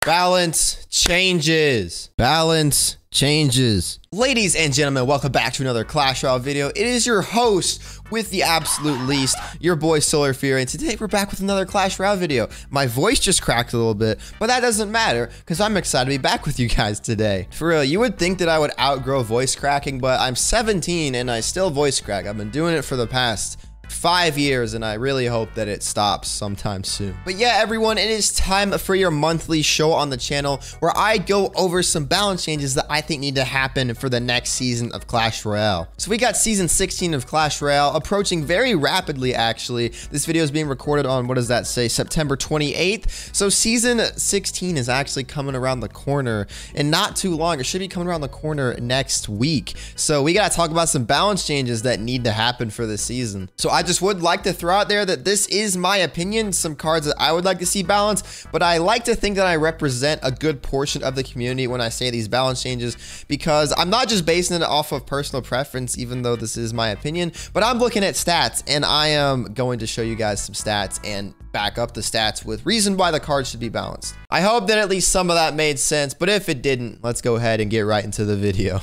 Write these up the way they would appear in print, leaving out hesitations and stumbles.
Balance changes. Balance changes. Ladies and gentlemen, welcome back to another Clash Royale video. It is your host with the absolute least, your boy Solar Fury, and today we're back with another Clash Royale video. My voice just cracked a little bit, but that doesn't matter because I'm excited to be back with you guys today. For real, you would think that I would outgrow voice cracking, but I'm 17 and I still voice crack. I've been doing it for the past 5 years, and I really hope that it stops sometime soon. But yeah, everyone, it is time for your monthly show on the channel where I go over some balance changes that I think need to happen for the next season of Clash Royale. So we got season 16 of Clash Royale approaching very rapidly, actually. This video is being recorded on, what does that say, September 28th. So season 16 is actually coming around the corner and not too long. It should be coming around the corner next week. So we got to talk about some balance changes that need to happen for this season. So I just would like to throw out there that this is my opinion, some cards that I would like to see balanced, but I like to think that I represent a good portion of the community when I say these balance changes, because I'm not just basing it off of personal preference, even though this is my opinion, but I'm looking at stats, and I am going to show you guys some stats and back up the stats with reason why the cards should be balanced. I hope that at least some of that made sense, but if it didn't, let's go ahead and get right into the video.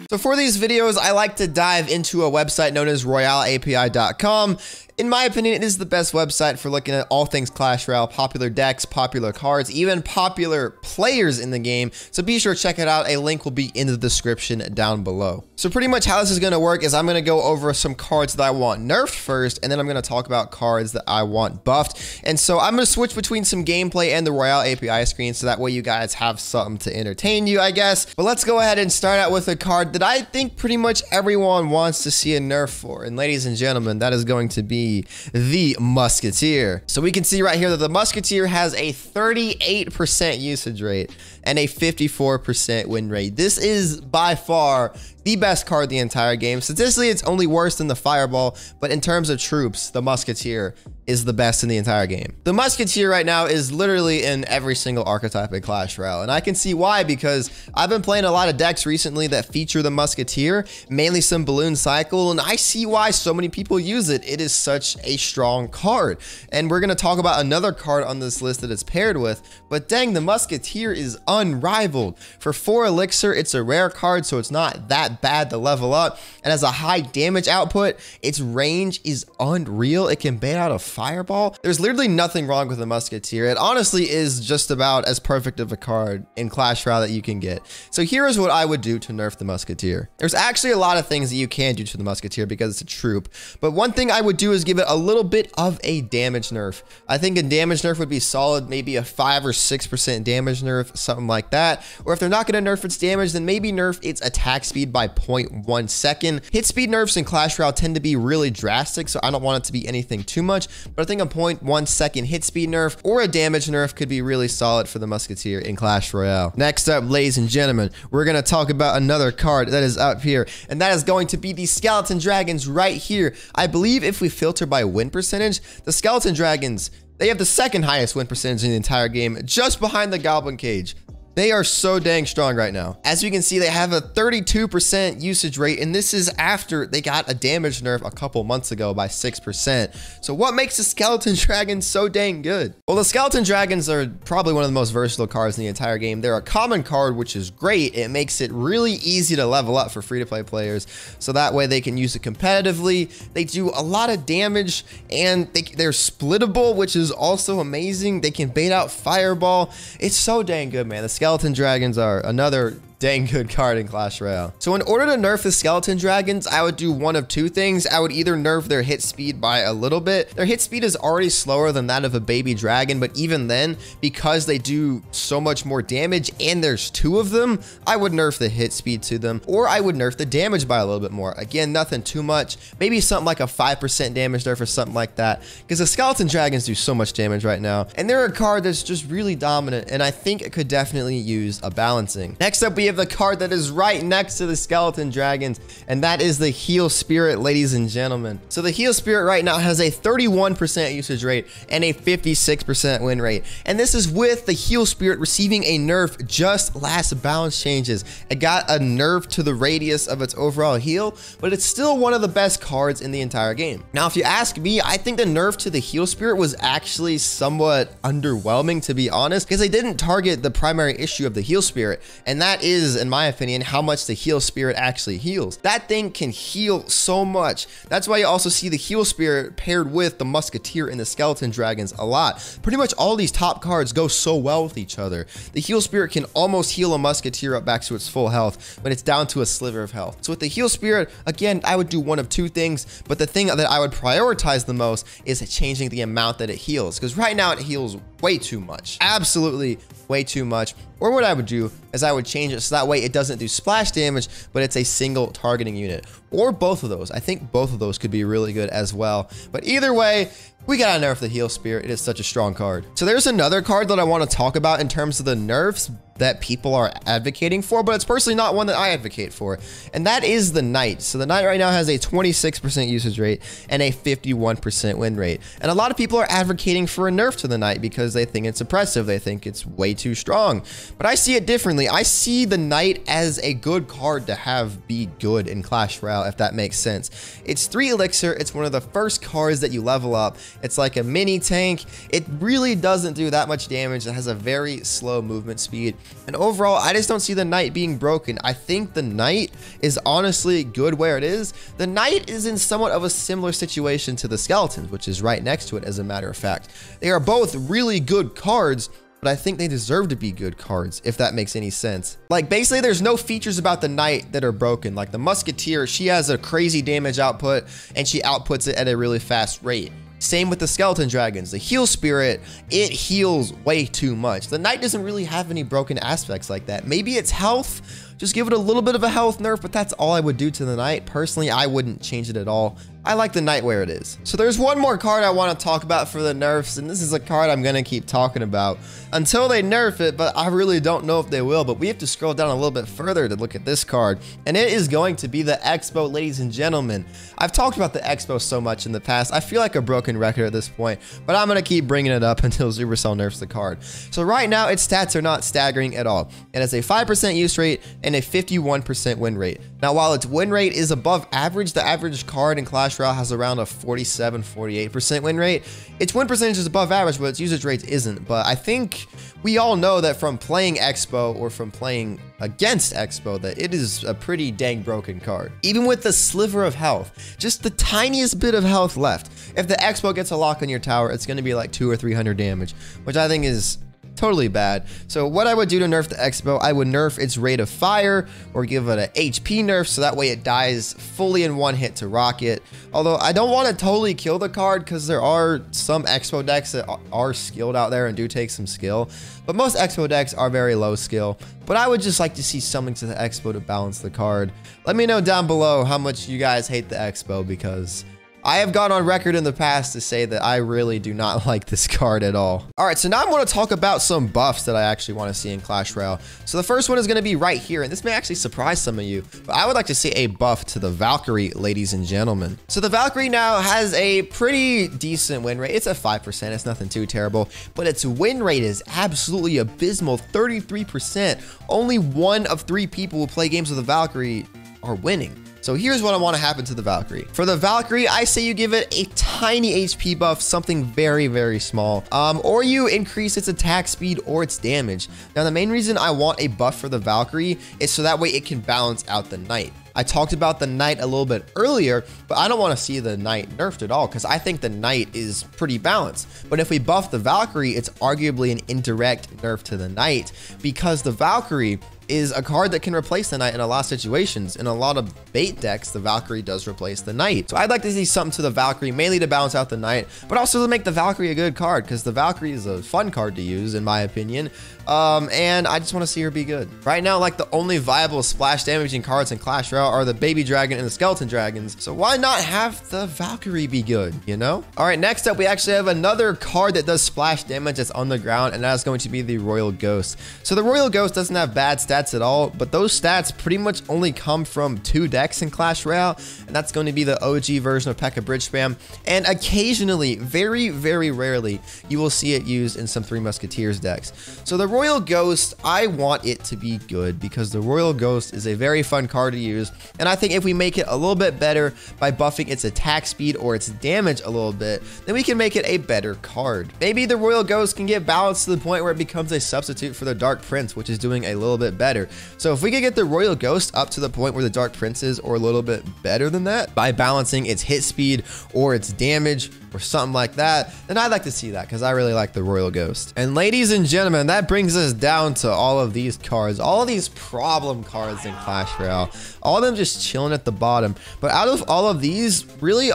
So for these videos, I like to dive into a website known as RoyaleAPI.com. In my opinion, it is the best website for looking at all things Clash Royale, popular decks, popular cards, even popular players in the game. So be sure to check it out. A link will be in the description down below. So pretty much how this is going to work is I'm going to go over some cards that I want nerfed first, and then I'm going to talk about cards that I want buffed. And so I'm going to switch between some gameplay and the Royale API screen, so that way you guys have something to entertain you, I guess. But let's go ahead and start out with a card that I think pretty much everyone wants to see a nerf for. And ladies and gentlemen, that is going to be the musketeer. So we can see right here that the musketeer has a 38% usage rate and a 54% win rate. This is by far the best card in the entire game. Statistically, it's only worse than the fireball, but in terms of troops, the musketeer is the best in the entire game. The musketeer right now is literally in every single archetype in Clash Royale, and I can see why, because I've been playing a lot of decks recently that feature the musketeer, mainly some balloon cycle, and I see why so many people use it. It is such a strong card, and we're going to talk about another card on this list that it's paired with, but dang, the musketeer is unrivaled. For 4 elixir, it's a rare card, so it's not that bad to level up, and as a high damage output, its range is unreal. It can bait out a fireball. There's literally nothing wrong with the musketeer. It honestly is just about as perfect of a card in Clash Royale that you can get. So here is what I would do to nerf the musketeer. There's actually a lot of things that you can do to the musketeer because it's a troop, but one thing I would do is give it a little bit of a damage nerf. I think a damage nerf would be solid, maybe a 5 or 6% damage nerf, something like that. Or if they're not going to nerf its damage, then maybe nerf its attack speed by 0.1 second. Hit speed nerfs in Clash Royale tend to be really drastic, so I don't want it to be anything too much, but I think a 0.1 second hit speed nerf or a damage nerf could be really solid for the musketeer in Clash Royale. Next up, ladies and gentlemen, we're going to talk about another card that is up here, and that is going to be the skeleton dragons right here. I believe if we filter by win percentage, the skeleton dragons, they have the second highest win percentage in the entire game, just behind the goblin cage. They are so dang strong right now. As you can see, they have a 32% usage rate, and this is after they got a damage nerf a couple months ago by 6%. So what makes the skeleton dragons so dang good? Well, the skeleton dragons are probably one of the most versatile cards in the entire game. They're a common card, which is great. It makes it really easy to level up for free-to-play players, so that way they can use it competitively. They do a lot of damage, and they're splittable, which is also amazing. They can bait out fireball. It's so dang good, man. The skeleton dragons are another dang good card in Clash Royale. So in order to nerf the skeleton dragons, I would do one of two things. I would either nerf their hit speed by a little bit. Their hit speed is already slower than that of a baby dragon, but even then, because they do so much more damage and there's 2 of them, I would nerf the hit speed to them, or I would nerf the damage by a little bit more. Again, nothing too much, maybe something like a 5% damage nerf or something like that, because the skeleton dragons do so much damage right now, and they're a card that's just really dominant, and I think it could definitely use a balancing. Next up, we have the card that is right next to the skeleton dragons, and that is the Heal Spirit, ladies and gentlemen. So the Heal Spirit right now has a 31% usage rate and a 56% win rate. And this is with the Heal Spirit receiving a nerf just last balance changes. It got a nerf to the radius of its overall heal, but it's still one of the best cards in the entire game. Now, if you ask me, I think the nerf to the Heal Spirit was actually somewhat underwhelming, to be honest, because they didn't target the primary issue of the Heal Spirit, and that is, in my opinion, how much the Heal Spirit actually heals. That thing can heal so much. That's why you also see the Heal Spirit paired with the Musketeer and the Skeleton Dragons a lot. Pretty much all these top cards go so well with each other. The Heal Spirit can almost heal a Musketeer up back to its full health, but it's down to a sliver of health. So with the Heal Spirit, again, I would do one of two things, but the thing that I would prioritize the most is changing the amount that it heals, because right now it heals way too much. Absolutely way too much. Or what I would do is I would change it so that way it doesn't do splash damage, but it's a single targeting unit. Or both of those. I think both of those could be really good as well. But either way, we gotta nerf the Heal Spirit. It is such a strong card. So there's another card that I want to talk about in terms of the nerfs that people are advocating for, but it's personally not one that I advocate for, and that is the Knight. So the Knight right now has a 26% usage rate and a 51% win rate, and a lot of people are advocating for a nerf to the Knight because they think it's oppressive, they think it's way too strong, but I see it differently. I see the Knight as a good card to have be good in Clash Royale, if that makes sense. It's 3 elixir, it's one of the first cards that you level up, it's like a mini tank, it really doesn't do that much damage, it has a very slow movement speed. And overall, I just don't see the Knight being broken. I think the Knight is honestly good where it is. The Knight is in somewhat of a similar situation to the Skeletons, which is right next to it, as a matter of fact. They are both really good cards, but I think they deserve to be good cards, if that makes any sense. Like, basically, there's no features about the Knight that are broken. Like the Musketeer, she has a crazy damage output, and she outputs it at a really fast rate. Same with the Skeleton Dragons. The Heal Spirit, it heals way too much. The Knight doesn't really have any broken aspects like that. Maybe it's health. Just give it a little bit of a health nerf, but that's all I would do to the Knight. Personally, I wouldn't change it at all. I like the Knight where it is. So there's one more card I want to talk about for the nerfs, and this is a card I'm going to keep talking about until they nerf it, but I really don't know if they will. But we have to scroll down a little bit further to look at this card, and it is going to be the Expo, ladies and gentlemen. I've talked about the Expo so much in the past, I feel like a broken record at this point, but I'm going to keep bringing it up until Supercell nerfs the card. So right now, its stats are not staggering at all. It has a 5% use rate and a 51% win rate. Now, while its win rate is above average, the average card in Clash Royale has around a 47-48% win rate. Its win percentage is above average, but its usage rate isn't. But I think we all know that from playing Expo or from playing against Expo that it is a pretty dang broken card. Even with the sliver of health, just the tiniest bit of health left. If the Expo gets a lock on your tower, it's going to be like 200 or 300 damage, which I think is totally bad. So what I would do to nerf the Expo, I would nerf its rate of fire or give it an HP nerf so that way it dies fully in one hit to rocket. Although I don't want to totally kill the card because there are some Expo decks that are skilled out there and do take some skill, but most Expo decks are very low skill. But I would just like to see something to the Expo to balance the card. Let me know down below how much you guys hate the Expo, because I have gone on record in the past to say that I really do not like this card at all. All right, so now I want to talk about some buffs that I actually want to see in Clash Royale. So the first one is going to be right here, and this may actually surprise some of you, but I would like to see a buff to the Valkyrie, ladies and gentlemen. So the Valkyrie now has a pretty decent win rate. It's at 5%, it's nothing too terrible, but its win rate is absolutely abysmal, 33%. Only 1 of 3 people who play games with the Valkyrie are winning. So here's what I want to happen to the Valkyrie. For the Valkyrie, I say you give it a tiny HP buff, something very, very small, or you increase its attack speed or its damage. Now, the main reason I want a buff for the Valkyrie is so that way it can balance out the Knight. I talked about the Knight a little bit earlier, but I don't want to see the Knight nerfed at all because I think the Knight is pretty balanced. But if we buff the Valkyrie, it's arguably an indirect nerf to the Knight because the Valkyrie is a card that can replace the Knight in a lot of situations. In a lot of bait decks, the Valkyrie does replace the Knight. So I'd like to see something to the Valkyrie, mainly to balance out the Knight, but also to make the Valkyrie a good card, because the Valkyrie is a fun card to use, in my opinion. And I just want to see her be good. Right now, like, the only viable splash damaging cards in Clash Royale are the Baby Dragon and the Skeleton Dragons. So why not have the Valkyrie be good, you know? All right, next up, we actually have another card that does splash damage that's on the ground, and that's going to be the Royal Ghost. So the Royal Ghost doesn't have bad stats. stats at all, but those stats pretty much only come from 2 decks in Clash Royale, and that's going to be the OG version of P.E.K.K.A. Bridge Spam, and occasionally, very, very rarely, you will see it used in some 3 Musketeers decks. So the Royal Ghost, I want it to be good because the Royal Ghost is a very fun card to use, and I think if we make it a little bit better by buffing its attack speed or its damage a little bit, then we can make it a better card. Maybe the Royal Ghost can get balanced to the point where it becomes a substitute for the Dark Prince, which is doing a little bit better. So if we could get the Royal Ghost up to the point where the Dark Prince is, or a little bit better than that, by balancing its hit speed or its damage or something like that, then I'd like to see that because I really like the Royal Ghost. And ladies and gentlemen, that brings us down to all of these cards, all of these problem cards in Clash Royale, all of them just chilling at the bottom. But out of all of these, really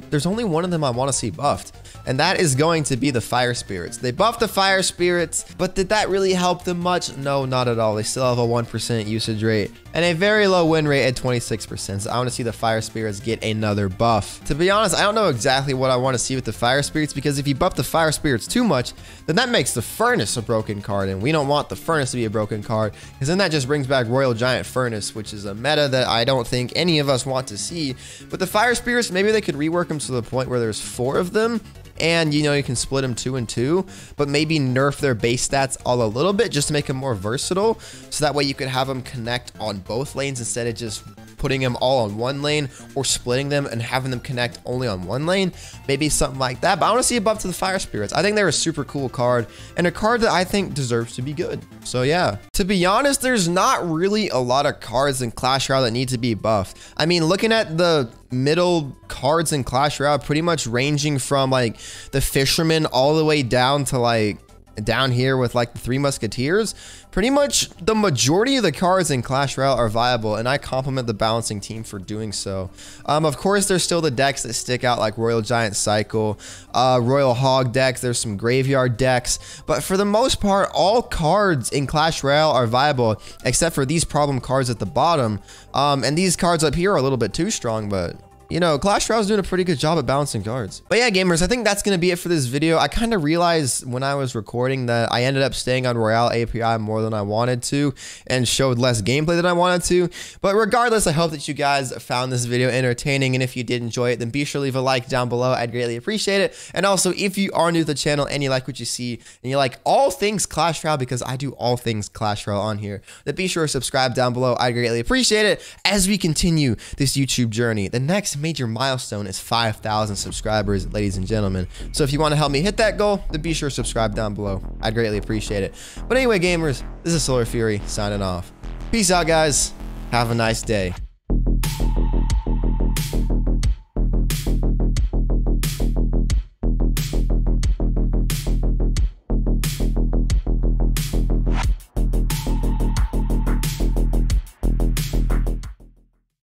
there's only one of them I want to see buffed, and that is going to be the Fire Spirits. They buffed the Fire Spirits, but did that really help them much? No, not at all. They still have a 1% usage rate and a very low win rate at 26%. So I want to see the Fire Spirits get another buff. To be honest, I don't know exactly what I want to see with the Fire Spirits, because if you buff the Fire Spirits too much, then that makes the Furnace a broken card, and we don't want the Furnace to be a broken card, because then that just brings back Royal Giant Furnace, which is a meta that I don't think any of us want to see. But the Fire Spirits, maybe they could rework them to the point where there's 4 of them, and you know, you can split them 2 and 2, but maybe nerf their base stats all a little bit just to make them more versatile, so that way you could have them connect on both lanes instead of just putting them all on one lane, or splitting them and having them connect only on one lane. Maybe something like that. But I want to see a buff to the Fire Spirits. I think they're a super cool card, and a card that I think deserves to be good. So yeah, to be honest, there's not really a lot of cards in Clash Royale that need to be buffed. I mean, looking at the middle cards in Clash Royale, pretty much ranging from like the Fisherman all the way down to like down here with like the 3 Musketeers, pretty much the majority of the cards in Clash Royale are viable, and I compliment the balancing team for doing so. Of course, there's still the decks that stick out like Royal Giant Cycle, Royal Hog decks, there's some graveyard decks, but for the most part, all cards in Clash Royale are viable, except for these problem cards at the bottom, and these cards up here are a little bit too strong, but you know, Clash Royale is doing a pretty good job at balancing cards. But yeah, gamers, I think that's going to be it for this video. I kind of realized when I was recording that I ended up staying on Royale API more than I wanted to, and showed less gameplay than I wanted to. But regardless, I hope that you guys found this video entertaining, and if you did enjoy it, then be sure to leave a like down below. I'd greatly appreciate it. And also, if you are new to the channel and you like what you see, and you like all things Clash Royale, because I do all things Clash Royale on here, then be sure to subscribe down below. I'd greatly appreciate it as we continue this YouTube journey. The next major milestone is 5,000 subscribers, ladies and gentlemen. So if you want to help me hit that goal, then be sure to subscribe down below. I'd greatly appreciate it. But anyway, gamers, this is Solar Fury signing off. Peace out, guys. Have a nice day.